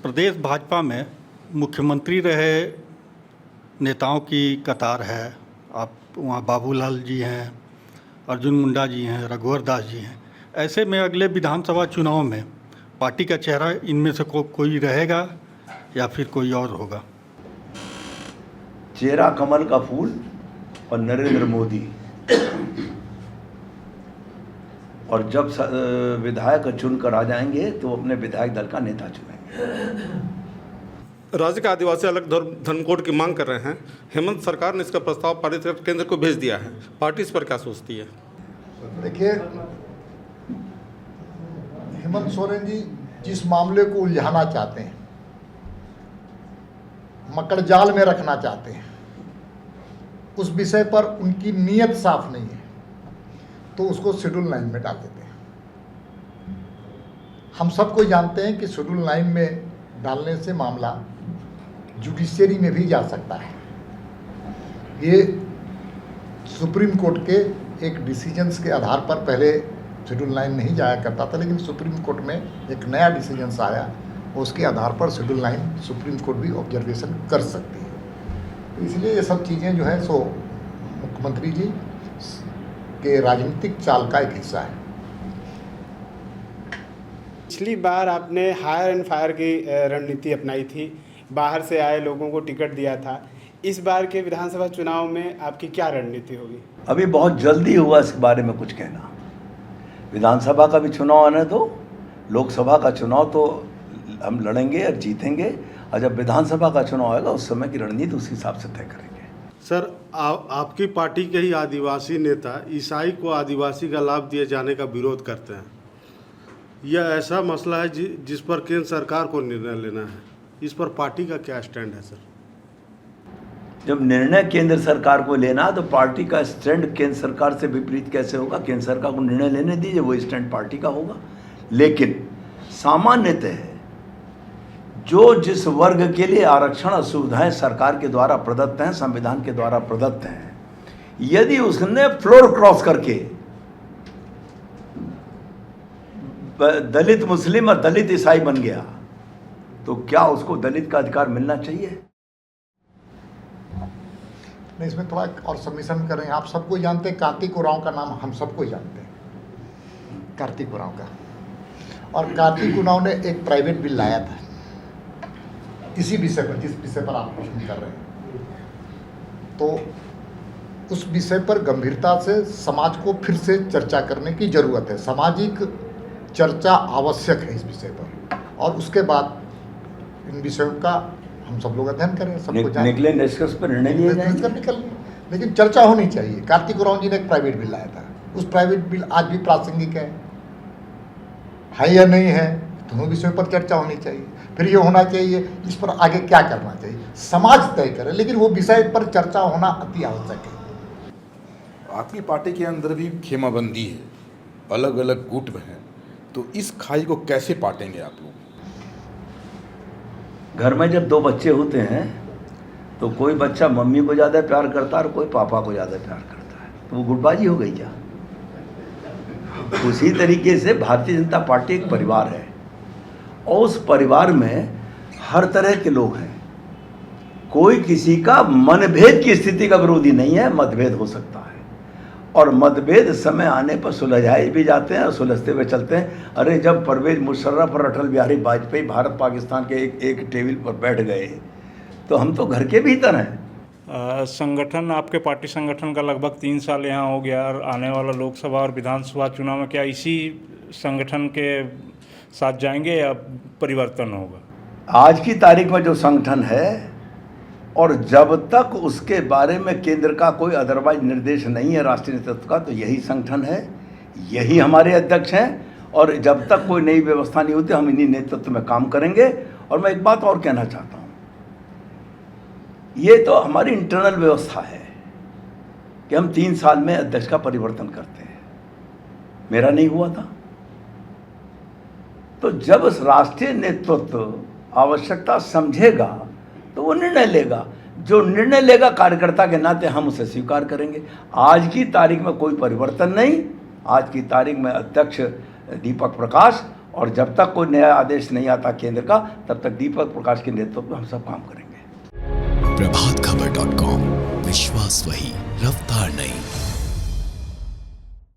प्रदेश भाजपा में मुख्यमंत्री रहे नेताओं की कतार है। आप वहाँ बाबूलाल जी हैं, अर्जुन मुंडा जी हैं, रघुवर दास जी हैं। ऐसे में अगले विधानसभा चुनाव में पार्टी का चेहरा इनमें से कोई रहेगा या फिर कोई और होगा? चेहरा कमल का फूल और नरेंद्र मोदी। और जब विधायक चुनकर आ जाएंगे तो अपने विधायक दल का नेता चुनेंगे। राज्य के आदिवासी अलग धर्म कोड की मांग कर रहे हैं। हेमंत सरकार ने इसका प्रस्ताव पारित कर केंद्र को भेज दिया है। पार्टी इस पर क्या सोचती है? देखिए, हेमंत सोरेन जी जिस मामले को उलझाना चाहते हैं, मकड़ जाल में रखना चाहते हैं, उस विषय पर उनकी नीयत साफ नहीं है तो उसको शेड्यूल 9 में डाल देते हैं। हम सबको जानते हैं कि शेड्यूल 9 में डालने से मामला जुडिशरी में भी जा सकता है। ये सुप्रीम कोर्ट के एक डिसीजंस के आधार पर पहले शेड्यूल 9 नहीं जाया करता था, लेकिन सुप्रीम कोर्ट में एक नया डिसीजंस आया, उसके आधार पर शेड्यूल 9 सुप्रीम कोर्ट भी ऑब्जर्वेशन कर सकती है। तो इसलिए ये सब चीज़ें जो है सो मुख्यमंत्री जी के राजनीतिक चाल का एक हिस्सा है। पिछली बार आपने हायर एंड फायर की रणनीति अपनाई थी, बाहर से आए लोगों को टिकट दिया था। इस बार के विधानसभा चुनाव में आपकी क्या रणनीति होगी? अभी बहुत जल्दी हुआ इस बारे में कुछ कहना। विधानसभा का भी चुनाव आने दो, लोकसभा का चुनाव तो हम लड़ेंगे और जीतेंगे, और जब विधानसभा का चुनाव आएगा उस समय की रणनीति उस हिसाब से तय करेंगे। सर, आपकी पार्टी के ही आदिवासी नेता ईसाई को आदिवासी का लाभ दिए जाने का विरोध करते हैं। यह ऐसा मसला है जिस पर केंद्र सरकार को निर्णय लेना है। इस पर पार्टी का क्या स्टैंड है? सर, जब निर्णय केंद्र सरकार को लेना है तो पार्टी का स्टैंड केंद्र सरकार से विपरीत कैसे होगा? केंद्र सरकार को निर्णय लेने दीजिए, वो स्टैंड पार्टी का होगा। लेकिन सामान्यतः जो जिस वर्ग के लिए आरक्षण और सुविधाएं सरकार के द्वारा प्रदत्त हैं, संविधान के द्वारा प्रदत्त हैं, यदि उसने फ्लोर क्रॉस करके दलित मुस्लिम और दलित ईसाई बन गया तो क्या उसको दलित का अधिकार मिलना चाहिए? नहीं, इसमें थोड़ा और सबमिशन करें। आप सबको जानते हैं, कार्तिक उरांव का नाम हम सबको जानते हैं, कार्तिक उरांव का। और कार्तिक उरांव ने एक प्राइवेट बिल लाया था इसी विषय पर, जिस विषय पर आप प्रश्न कर रहे हैं। तो उस विषय पर गंभीरता से समाज को फिर से चर्चा करने की जरूरत है। सामाजिक चर्चा आवश्यक है इस विषय पर, और उसके बाद इन विषयों का हम सब लोग अध्ययन करें। सबको निकले निष्कर्ष पर निर्णय लिया जाएगा। लेकिन चर्चा होनी चाहिए। कार्तिक उरांव जी ने एक प्राइवेट बिल लाया था, उस प्राइवेट बिल आज भी प्रासंगिक है या नहीं है, दोनों विषयों पर चर्चा होनी चाहिए। फिर ये होना चाहिए इस पर आगे क्या करना चाहिए, समाज तय करे, लेकिन वो विषय पर चर्चा होना अति आवश्यक है। आपकी पार्टी के अंदर भी खेमाबंदी है, अलग अलग गुट में है, तो इस खाई को कैसे पाटेंगे आप लोग? घर में जब 2 बच्चे होते हैं तो कोई बच्चा मम्मी को ज़्यादा प्यार करता है और कोई पापा को ज़्यादा प्यार करता है, तो वो गुटबाजी हो गई क्या? उसी तरीके से भारतीय जनता पार्टी एक परिवार है, और उस परिवार में हर तरह के लोग हैं। कोई किसी का मनभेद की स्थिति का विरोधी नहीं है। मतभेद हो सकता है और मतभेद समय आने पर सुलझाए भी जाते हैं और सुलझते हुए चलते हैं। अरे, जब परवेज मुशर्रफ और अटल बिहारी वाजपेयी भारत पाकिस्तान के एक टेबल पर बैठ गए तो हम तो घर के भीतर हैं। संगठन, आपके पार्टी संगठन का लगभग 3 साल यहाँ हो गया, और आने वाला लोकसभा और विधानसभा चुनाव में क्या इसी संगठन के साथ जाएंगे या परिवर्तन होगा? आज की तारीख में जो संगठन है, और जब तक उसके बारे में केंद्र का कोई अदरवाइज निर्देश नहीं है राष्ट्रीय नेतृत्व का, तो यही संगठन है, यही हमारे अध्यक्ष हैं, और जब तक कोई नई व्यवस्था नहीं होती हम इन्हीं नेतृत्व में काम करेंगे। और मैं एक बात और कहना चाहता हूँ, ये तो हमारी इंटरनल व्यवस्था है कि हम 3 साल में अध्यक्ष का परिवर्तन करते हैं। मेरा नहीं हुआ था, तो जब राष्ट्रीय नेतृत्व आवश्यकता समझेगा तो वो निर्णय लेगा। जो निर्णय लेगा कार्यकर्ता के नाते हम उसे स्वीकार करेंगे। आज की तारीख में कोई परिवर्तन नहीं। आज की तारीख में अध्यक्ष दीपक प्रकाश और जब तक कोई नया आदेश नहीं आता केंद्र का, तब तक दीपक प्रकाश के नेतृत्व में हम सब काम करेंगे। प्रभातखबर.com, विश्वास वही, रफ्तार नहीं।